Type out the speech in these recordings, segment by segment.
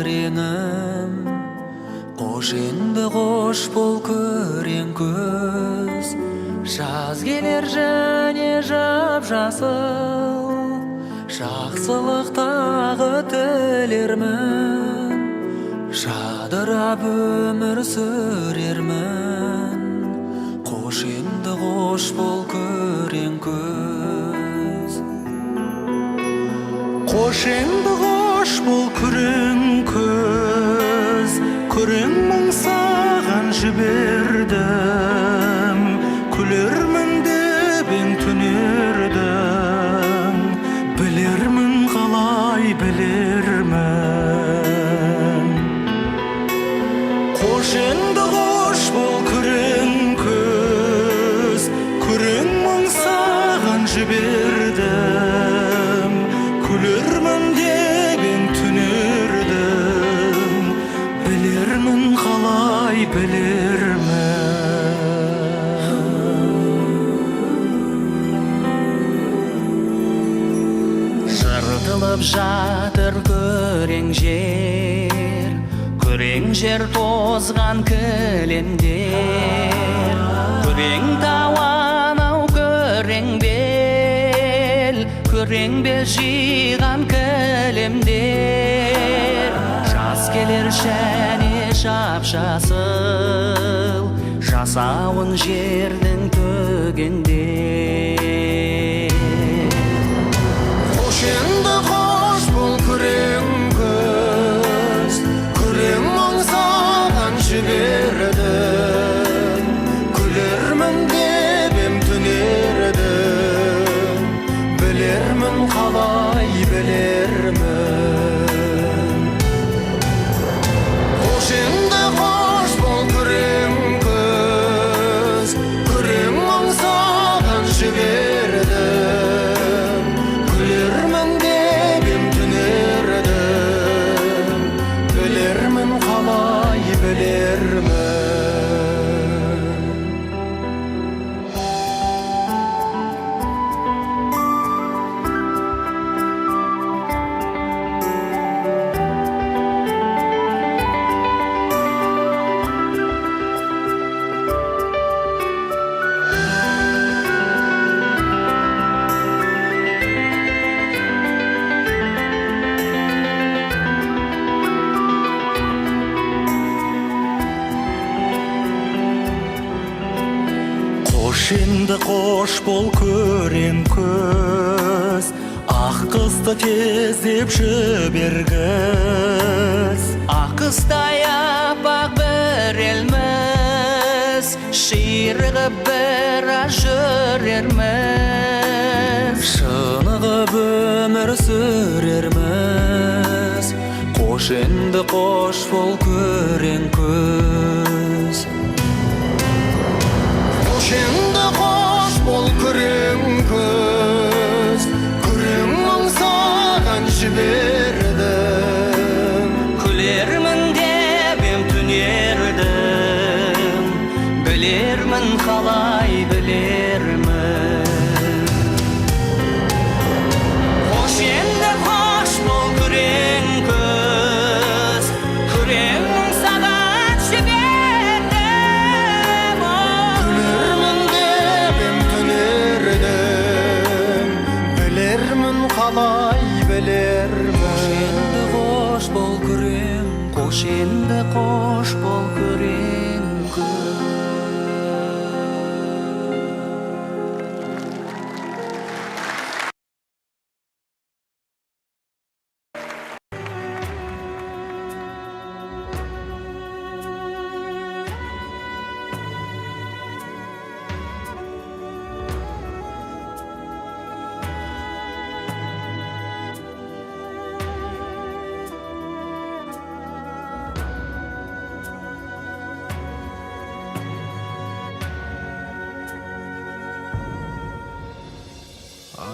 күреңім, қош енді қош бол күрең көз. Жаз келер және жап-жасыл, жақсылық тағы тілермін, жадырап өмір сүрермін. Қош енді қош бол күрең көз. Қош енді қош бол күрең көз, күрең мұң саған жібердім, күлермін деп ең түнердің, білермін қалай білермін. Қош енді қош бол күрең көз, күрең мұң саған жібердім, күлермін деп ең түнердің, білермін қалай білермін. Жыртылып жатыр күрең жер тозған кілемдер, күрең тауан ау күрең бел жиған кілемдер. Жаз келер және жап-жасыл, жасауын жердің төгенде. Қош енді қош бол күрең көз, күрең мұң саған жібердім, күлермін деп ем түнердің, білермін қалай білермін. Қош енді қош бол күрең көз, күрең мұң саған жібердім, күлермін деп ем түнердің, білермін қалай білермін. Қош енді қош бол күрең көз, ақ қысты тездеп жібергіз. Ақ қыстай аппақ бір елміз, ширығып біраз жүрерміз, шынығып өмір сүрерміз. Қош енді қош бол күрең көз. Қош енді қош бол күрең көз, күрең мұң саған жібердім, күлермін деп ем түнердің, білермін қалай білермін. Қош енді қош бол күрең көз, күрең мұң саған жібердім, күлермін деп ем түнердің, білермін қалай білермін. Қош енді қош бол күрең, қош енді қош бол күрең көз.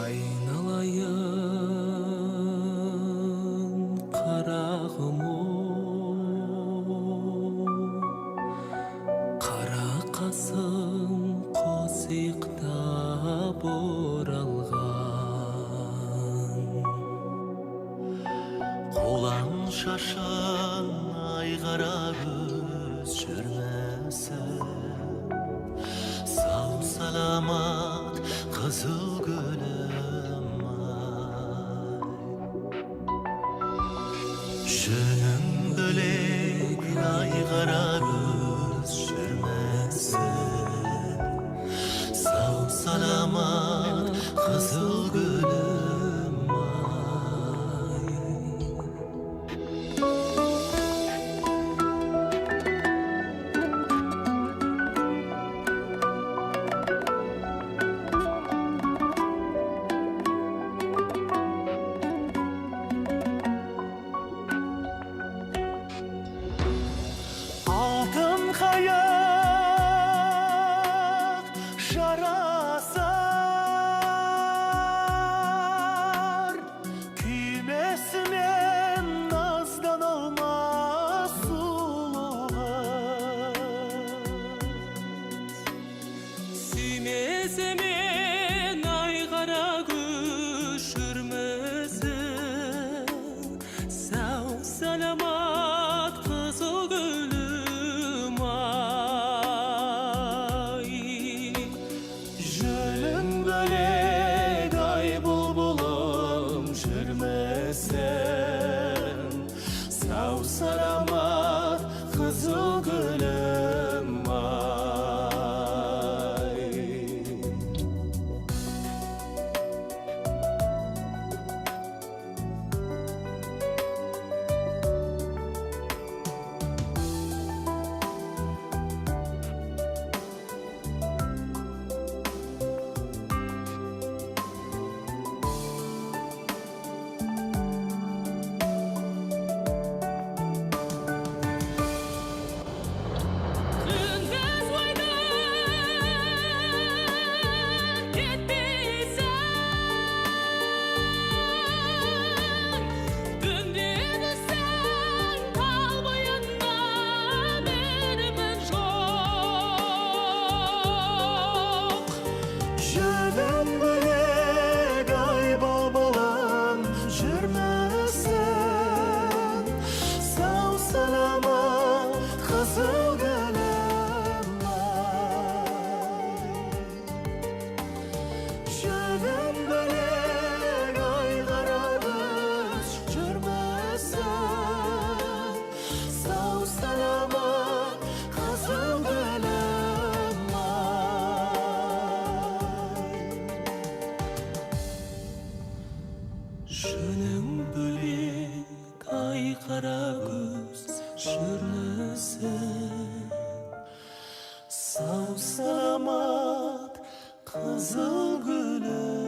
Айналайын қарағым-ау, қара қасың қосиықтап оралған, қолаң шашы болған ай қара көз жүрмесін, сау саламат қызыл гүлім ай. Жөнің бөлек ай қара көз жүрмесін, сау саламат қызыл гүлім ай. Алтын қайық жарасар, күймесімен наздан алмас сұлуға. Сүймесімен ай қара көз жүрмесін, сау саламат қызыл гүлім ай. Жөнің бөлек ай бұлбұлым жүрмесін, сау саламат қызыл гүлім ай. Күндіз ойдан кетпейсің, түнде түсің тал бойында мінімін жоқ. Жөнің бөлек ай бұлбұлым жүрмесін, сау саламат қызыл гүлім ай. Жөнің бөлек ай қара көз жүрмесін, сау саламат қызыл гүлім ай. Жөнің бөлек ай қара көз жүрмесін, сау саламат қызыл гүлім